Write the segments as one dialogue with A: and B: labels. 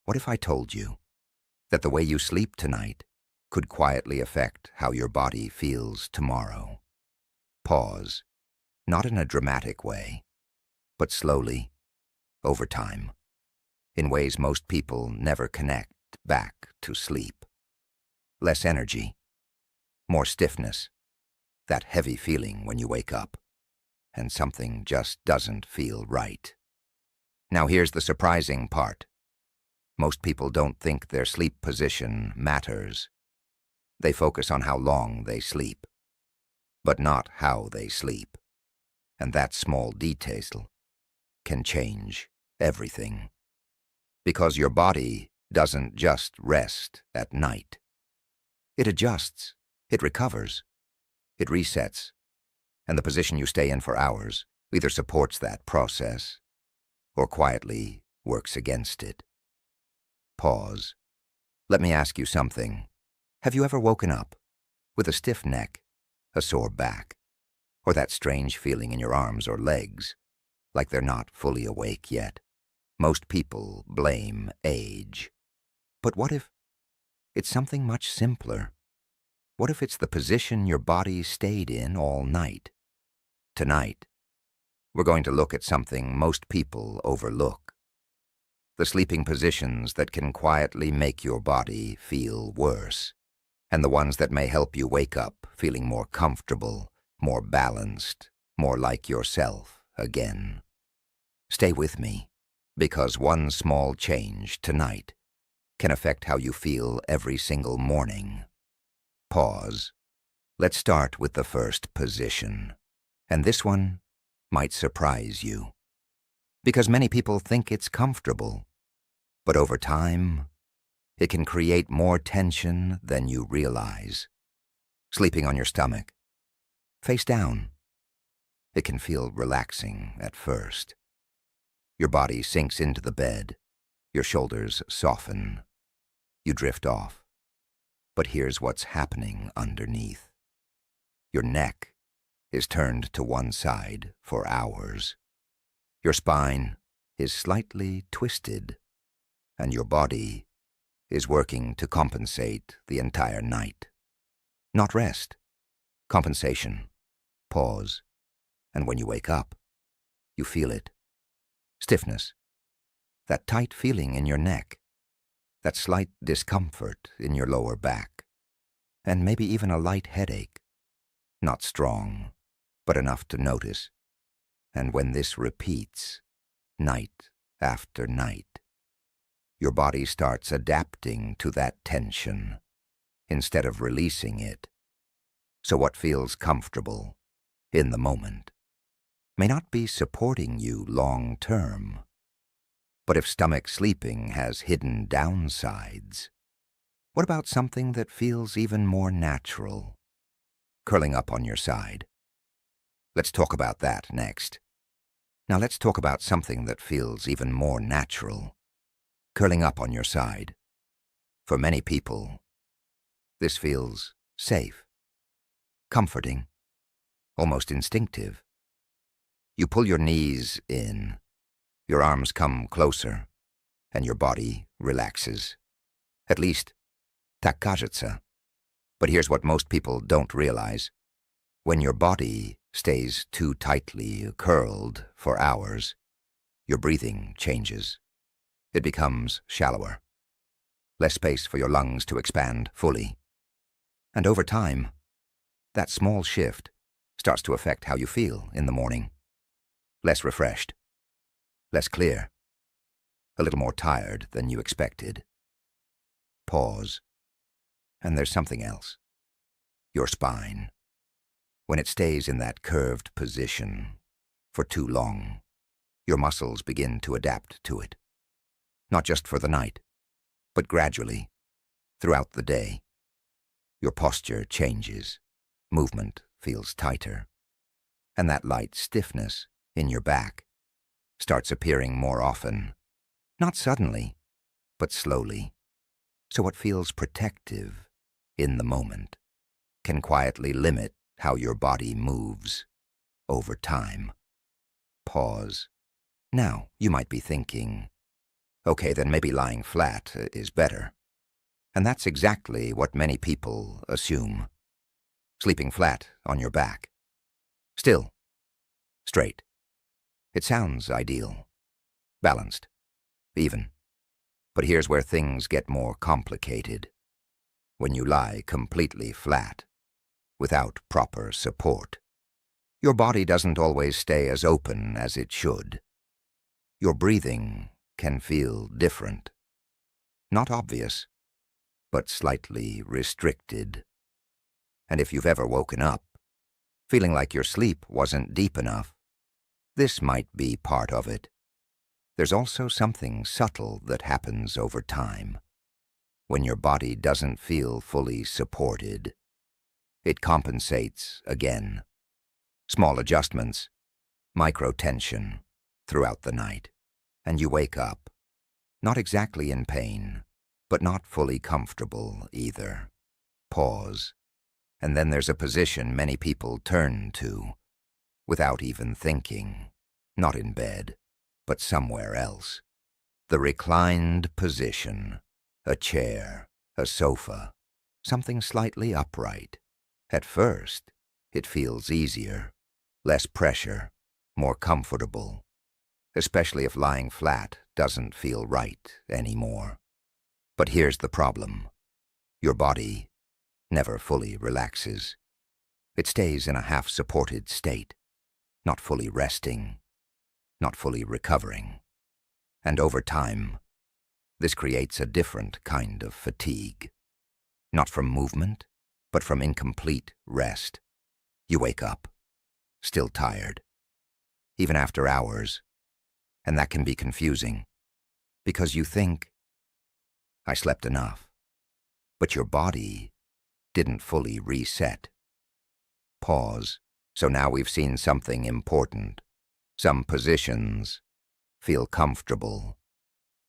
A: What if I told you that the way you sleep tonight could quietly affect how your body feels tomorrow? Pause, not in a dramatic way, but slowly, over time, in ways most people never connect back to sleep. Less energy, more stiffness, that heavy feeling when you wake up, and something just doesn't feel right. Now here's the surprising part. Most people don't think their sleep position matters. They focus on how long they sleep, but not how they sleep. And that small detail can change everything. Because your body doesn't just rest at night. It adjusts, it recovers, it resets, and the position you stay in for hours either supports that process or quietly works against it. Pause. Let me ask you something. Have you ever woken up with a stiff neck, a sore back, or that strange feeling in your arms or legs, like they're not fully awake yet? Most people blame age. But what if it's something much simpler? What if it's the position your body stayed in all night? Tonight, we're going to look at something most people overlook. The sleeping positions that can quietly make your body feel worse, and the ones that may help you wake up feeling more comfortable, more balanced, more like yourself again. Stay with me, because one small change tonight can affect how you feel every single morning. Pause. Let's start with the first position, and this one might surprise you, because many people think it's comfortable, but over time, it can create more tension than you realize. Sleeping on your stomach, face down. It can feel relaxing at first. Your body sinks into the bed, your shoulders soften, you drift off. But here's what's happening underneath. Your neck is turned to one side for hours. Your spine is slightly twisted, and your body is working to compensate the entire night. Not rest, compensation. Pause, and when you wake up, you feel it. Stiffness, that tight feeling in your neck, that slight discomfort in your lower back, and maybe even a light headache. Not strong, but enough to notice. And when this repeats, night after night, your body starts adapting to that tension instead of releasing it. So what feels comfortable in the moment may not be supporting you long term. But if stomach sleeping has hidden downsides, what about something that feels even more natural? Curling up on your side. Let's talk about that next. Now let's talk about something that feels even more natural. Curling up on your side. For many people, this feels safe, comforting, almost instinctive. You pull your knees in, your arms come closer, and your body relaxes. At least, так кажется. But here's what most people don't realize. When your body stays too tightly curled for hours, your breathing changes. It becomes shallower. Less space for your lungs to expand fully. And over time, that small shift starts to affect how you feel in the morning. Less refreshed, less clear, a little more tired than you expected. Pause. And there's something else. Your spine. When it stays in that curved position for too long, your muscles begin to adapt to it. Not just for the night, but gradually, throughout the day. Your posture changes, movement feels tighter, and that light stiffness in your back starts appearing more often. Not suddenly, but slowly. So what feels protective in the moment can quietly limit how your body moves over time. Pause. Now, you might be thinking, Okay, then maybe lying flat is better. And that's exactly what many people assume. Sleeping flat on your back. Still. Straight. It sounds ideal. Balanced. Even. But here's where things get more complicated. When you lie completely flat, without proper support, your body doesn't always stay as open as it should. Your breathing can feel different. Not obvious, but slightly restricted. And if you've ever woken up, feeling like your sleep wasn't deep enough, this might be part of it. There's also something subtle that happens over time. When your body doesn't feel fully supported, it compensates again. Small adjustments, micro-tension throughout the night, and you wake up, not exactly in pain, but not fully comfortable either. Pause, and then there's a position many people turn to, without even thinking, not in bed, but somewhere else. The reclined position, a chair, a sofa, something slightly upright. At first, it feels easier, less pressure, more comfortable, especially if lying flat doesn't feel right anymore. But here's the problem. Your body never fully relaxes. It stays in a half-supported state, not fully resting, not fully recovering. And over time, this creates a different kind of fatigue. Not from movement, but from incomplete rest. You wake up, still tired, even after hours, and that can be confusing, because you think, I slept enough, but your body didn't fully reset. Pause. So now we've seen something important. Some positions feel comfortable,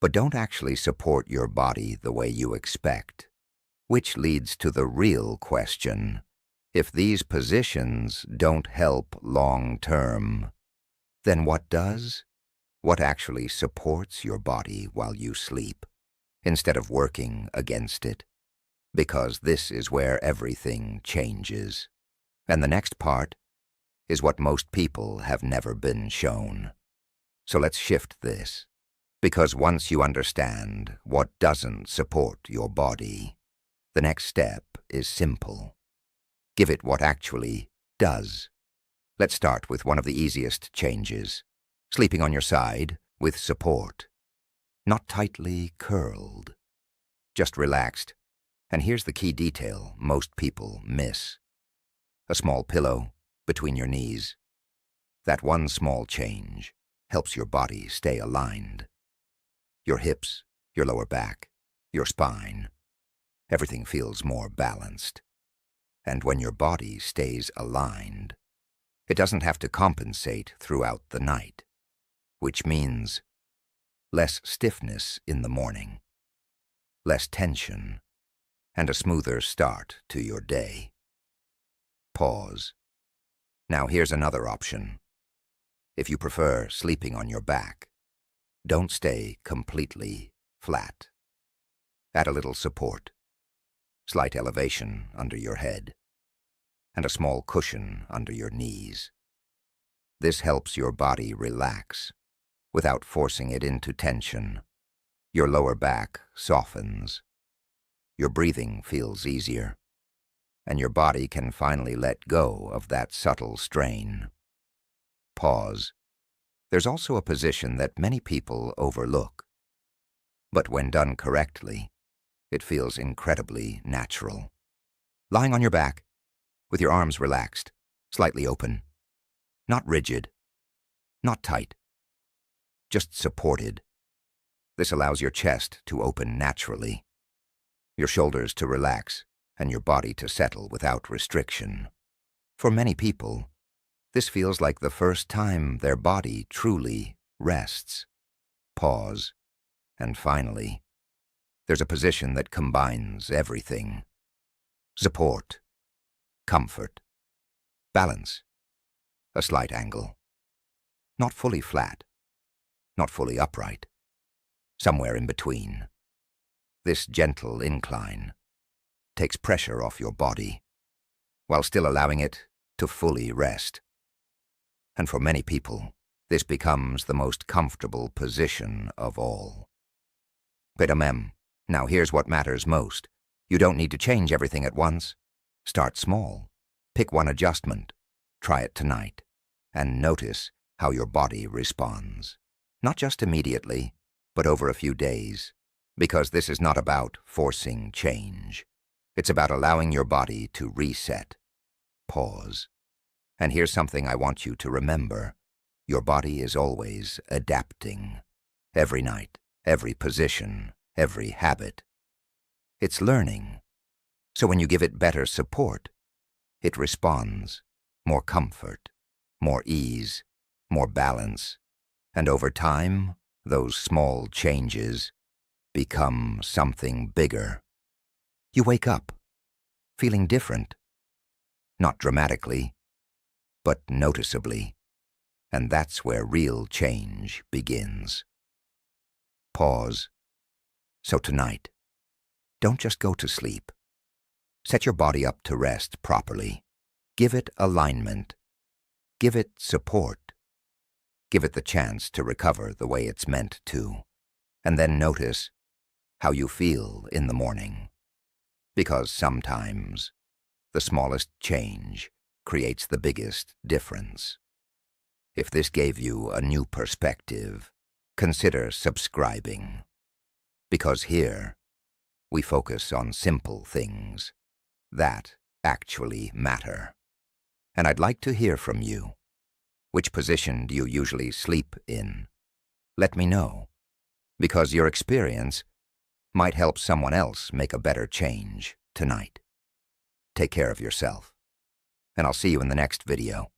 A: but don't actually support your body the way you expect, which leads to the real question. If these positions don't help long-term, then what does? What actually supports your body while you sleep, instead of working against it? Because this is where everything changes. And the next part is what most people have never been shown. So let's shift this, because once you understand what doesn't support your body, the next step is simple. Give it what actually does. Let's start with one of the easiest changes, sleeping on your side with support. Not tightly curled, just relaxed. And here's the key detail most people miss. A small pillow between your knees. That one small change helps your body stay aligned. Your hips, your lower back, your spine, everything feels more balanced. And when your body stays aligned, it doesn't have to compensate throughout the night, which means less stiffness in the morning, less tension, and a smoother start to your day. Pause. Now here's another option. If you prefer sleeping on your back, don't stay completely flat. Add a little support, slight elevation under your head, and a small cushion under your knees. This helps your body relax without forcing it into tension. Your lower back softens. Your breathing feels easier, and your body can finally let go of that subtle strain. Pause. There's also a position that many people overlook, but when done correctly, it feels incredibly natural. Lying on your back, with your arms relaxed, slightly open, not rigid, not tight, just supported. This allows your chest to open naturally, your shoulders to relax, and your body to settle without restriction. For many people, this feels like the first time their body truly rests. Pause. And finally, there's a position that combines everything. Support, comfort, balance, a slight angle. Not fully flat, not fully upright, somewhere in between. This gentle incline takes pressure off your body while still allowing it to fully rest. And for many people, this becomes the most comfortable position of all. Pero mem, now here's what matters most. You don't need to change everything at once. Start small. Pick one adjustment. Try it tonight. And notice how your body responds. Not just immediately, but over a few days. Because this is not about forcing change. It's about allowing your body to reset. Pause. And here's something I want you to remember. Your body is always adapting. Every night, every position, every habit. It's learning. So when you give it better support, it responds. More comfort, more ease, more balance. And over time, those small changes become something bigger. You wake up, feeling different. Not dramatically, but noticeably. And that's where real change begins. Pause. So tonight, don't just go to sleep. Set your body up to rest properly. Give it alignment. Give it support. Give it the chance to recover the way it's meant to. And then notice how you feel in the morning. Because sometimes the smallest change creates the biggest difference. If this gave you a new perspective, consider subscribing. Because here, we focus on simple things that actually matter. And I'd like to hear from you. Which position do you usually sleep in? Let me know, because your experience might help someone else make a better change tonight. Take care of yourself, and I'll see you in the next video.